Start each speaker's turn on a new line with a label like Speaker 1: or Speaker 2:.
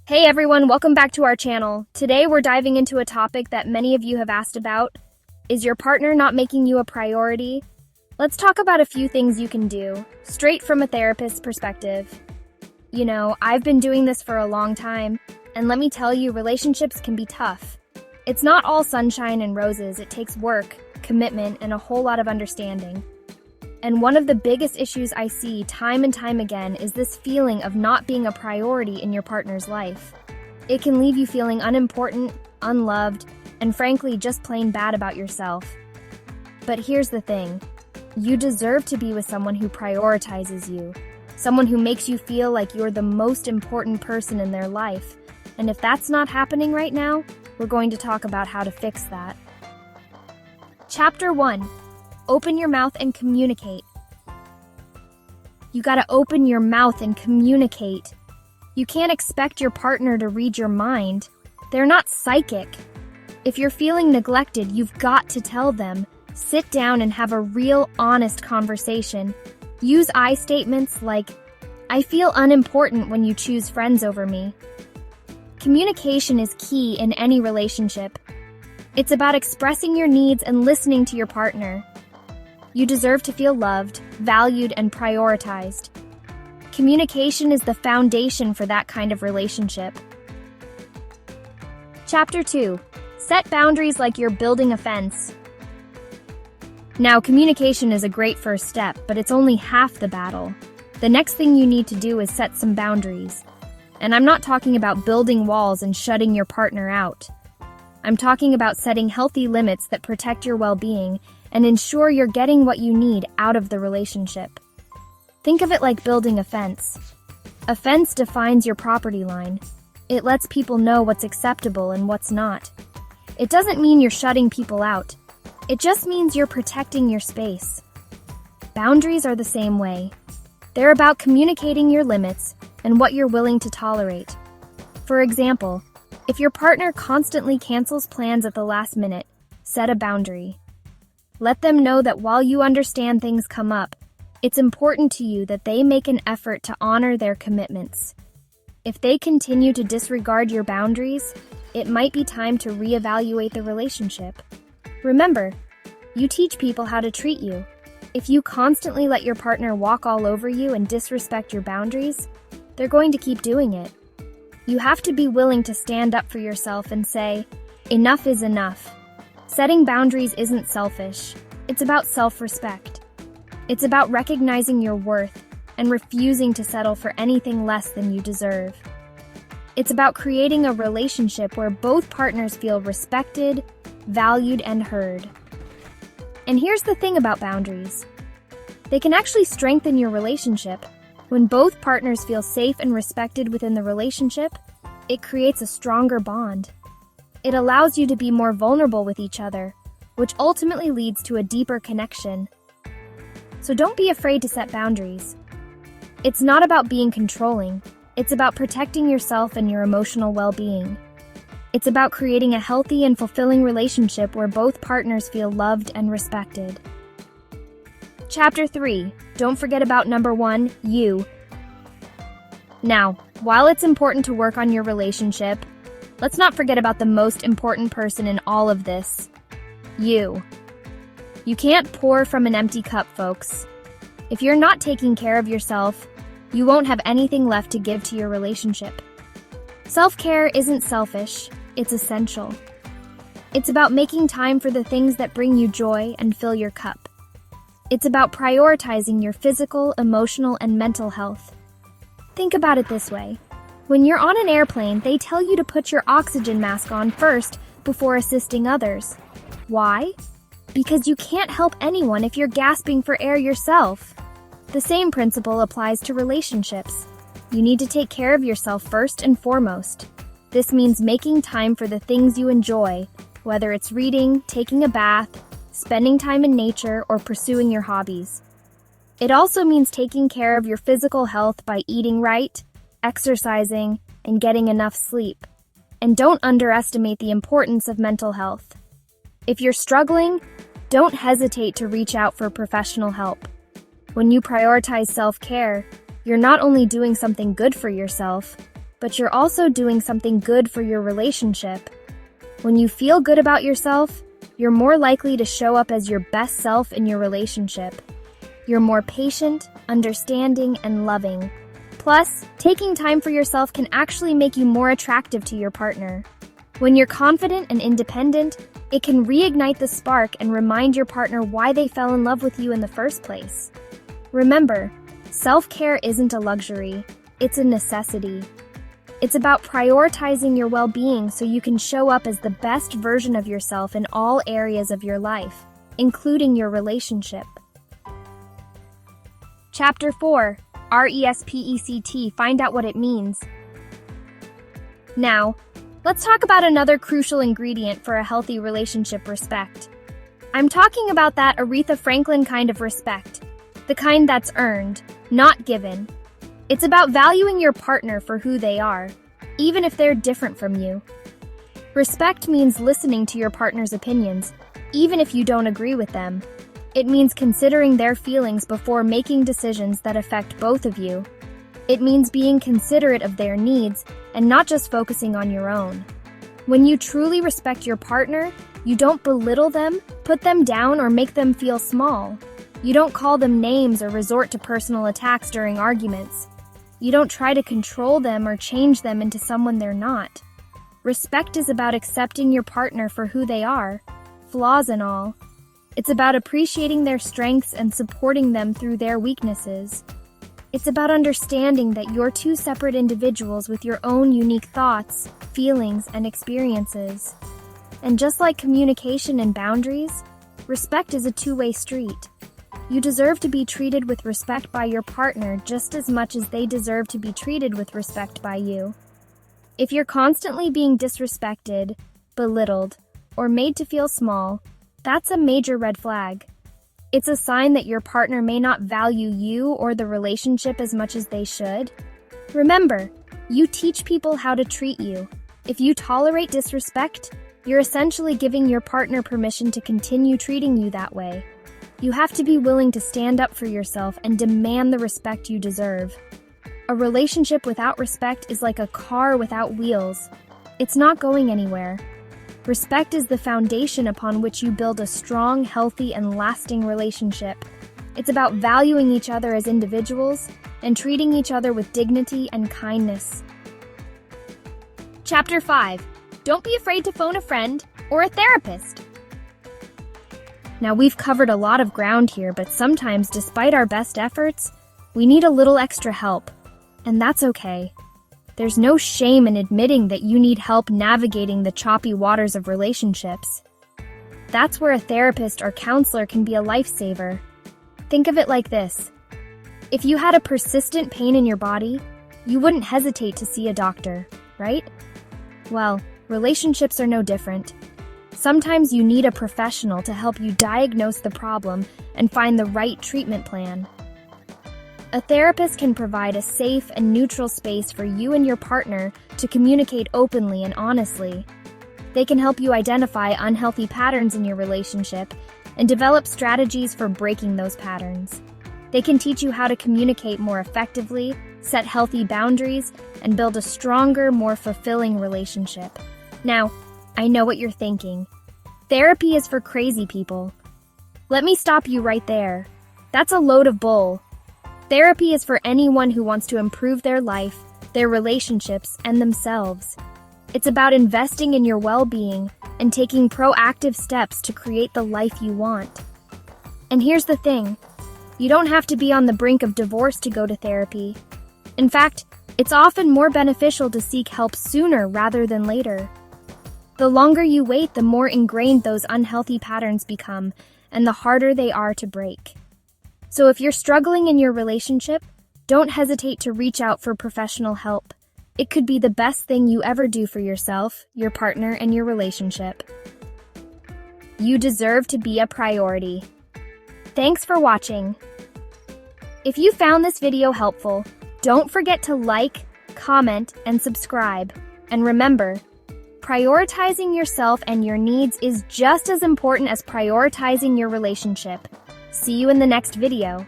Speaker 1: Hey everyone, welcome back to our channel. Today we're diving into a topic that many of you have asked about. Is your partner not making you a priority? Let's talk about a few things you can do, straight from a therapist's perspective. I've been doing this for a long time, and let me tell you, relationships can be tough. It's not all sunshine and roses. It takes work, commitment, and a whole lot of understanding. And one of the biggest issues I see time and time again is this feeling of not being a priority in your partner's life. It can leave you feeling unimportant, unloved, and frankly, just plain bad about yourself. But here's the thing. You deserve to be with someone who prioritizes you, someone who makes you feel like you're the most important person in their life. And if that's not happening right now, we're going to talk about how to fix that. Chapter 1. Open your mouth and communicate. You gotta open your mouth and communicate. You can't expect your partner to read your mind. They're not psychic. If you're feeling neglected, you've got to tell them. Sit down and have a real, honest conversation. Use I statements like, I feel unimportant when you choose friends over me. Communication is key in any relationship. It's about expressing your needs and listening to your partner. You deserve to feel loved, valued, and prioritized. Communication is the foundation for that kind of relationship. Chapter 2. Set boundaries like you're building a fence. Now, communication is a great first step, but it's only half the battle. The next thing you need to do is set some boundaries. And I'm not talking about building walls and shutting your partner out. I'm talking about setting healthy limits that protect your well-being and ensure you're getting what you need out of the relationship. Think of it like building a fence. A fence defines your property line. It lets people know what's acceptable and what's not. It doesn't mean you're shutting people out. It just means you're protecting your space. Boundaries are the same way. They're about communicating your limits and what you're willing to tolerate. For example, if your partner constantly cancels plans at the last minute, set a boundary. Let them know that while you understand things come up, it's important to you that they make an effort to honor their commitments. If they continue to disregard your boundaries, it might be time to reevaluate the relationship. Remember, you teach people how to treat you. If you constantly let your partner walk all over you and disrespect your boundaries, they're going to keep doing it. You have to be willing to stand up for yourself and say, enough is enough. Setting boundaries isn't selfish. It's about self-respect. It's about recognizing your worth and refusing to settle for anything less than you deserve. It's about creating a relationship where both partners feel respected, valued, and heard. And here's the thing about boundaries. They can actually strengthen your relationship. When both partners feel safe and respected within the relationship, it creates a stronger bond. It allows you to be more vulnerable with each other, which ultimately leads to a deeper connection. So don't be afraid to set boundaries. It's not about being controlling. It's about protecting yourself and your emotional well-being. It's about creating a healthy and fulfilling relationship where both partners feel loved and respected. Chapter 3. Don't forget about number 1, you. Now, while it's important to work on your relationship, let's not forget about the most important person in all of this. You. You can't pour from an empty cup, folks. If you're not taking care of yourself, you won't have anything left to give to your relationship. Self-care isn't selfish, it's essential. It's about making time for the things that bring you joy and fill your cup. It's about prioritizing your physical, emotional, and mental health. Think about it this way. When you're on an airplane, they tell you to put your oxygen mask on first before assisting others. Why? Because you can't help anyone if you're gasping for air yourself. The same principle applies to relationships. You need to take care of yourself first and foremost. This means making time for the things you enjoy, whether it's reading, taking a bath, spending time in nature, or pursuing your hobbies. It also means taking care of your physical health by eating right, exercising, and getting enough sleep. And don't underestimate the importance of mental health. If you're struggling, don't hesitate to reach out for professional help. When you prioritize self-care, you're not only doing something good for yourself, but you're also doing something good for your relationship. When you feel good about yourself, you're more likely to show up as your best self in your relationship. You're more patient, understanding, and loving. Plus, taking time for yourself can actually make you more attractive to your partner. When you're confident and independent, it can reignite the spark and remind your partner why they fell in love with you in the first place. Remember, self-care isn't a luxury, it's a necessity. It's about prioritizing your well-being so you can show up as the best version of yourself in all areas of your life, including your relationship. Chapter 4, RESPECT, find out what it means. Now, let's talk about another crucial ingredient for a healthy relationship: respect. I'm talking about that Aretha Franklin kind of respect, the kind that's earned, not given. It's about valuing your partner for who they are, even if they're different from you. Respect means listening to your partner's opinions, even if you don't agree with them. It means considering their feelings before making decisions that affect both of you. It means being considerate of their needs and not just focusing on your own. When you truly respect your partner, you don't belittle them, put them down, or make them feel small. You don't call them names or resort to personal attacks during arguments. You don't try to control them or change them into someone they're not. Respect is about accepting your partner for who they are, flaws and all. It's about appreciating their strengths and supporting them through their weaknesses. It's about understanding that you're two separate individuals with your own unique thoughts, feelings, and experiences. And just like communication and boundaries, respect is a two-way street. You deserve to be treated with respect by your partner just as much as they deserve to be treated with respect by you. If you're constantly being disrespected, belittled, or made to feel small, that's a major red flag. It's a sign that your partner may not value you or the relationship as much as they should. Remember, you teach people how to treat you. If you tolerate disrespect, you're essentially giving your partner permission to continue treating you that way. You have to be willing to stand up for yourself and demand the respect you deserve. A relationship without respect is like a car without wheels. It's not going anywhere. Respect is the foundation upon which you build a strong, healthy, and lasting relationship. It's about valuing each other as individuals and treating each other with dignity and kindness. Chapter 5. Don't be afraid to phone a friend or a therapist. Now, we've covered a lot of ground here, but sometimes, despite our best efforts, we need a little extra help, and that's okay. There's no shame in admitting that you need help navigating the choppy waters of relationships. That's where a therapist or counselor can be a lifesaver. Think of it like this. If you had a persistent pain in your body, you wouldn't hesitate to see a doctor, right? Well, relationships are no different. Sometimes you need a professional to help you diagnose the problem and find the right treatment plan. A therapist can provide a safe and neutral space for you and your partner to communicate openly and honestly. They can help you identify unhealthy patterns in your relationship and develop strategies for breaking those patterns. They can teach you how to communicate more effectively, set healthy boundaries, and build a stronger, more fulfilling relationship. Now, I know what you're thinking. Therapy is for crazy people. Let me stop you right there. That's a load of bull. Therapy is for anyone who wants to improve their life, their relationships, and themselves. It's about investing in your well-being and taking proactive steps to create the life you want. And here's the thing. You don't have to be on the brink of divorce to go to therapy. In fact, it's often more beneficial to seek help sooner rather than later. The longer you wait, the more ingrained those unhealthy patterns become, and the harder they are to break. So if you're struggling in your relationship, don't hesitate to reach out for professional help. It could be the best thing you ever do for yourself, your partner, and your relationship. You deserve to be a priority. Thanks for watching. If you found this video helpful, don't forget to like, comment, and subscribe. And remember, prioritizing yourself and your needs is just as important as prioritizing your relationship. See you in the next video.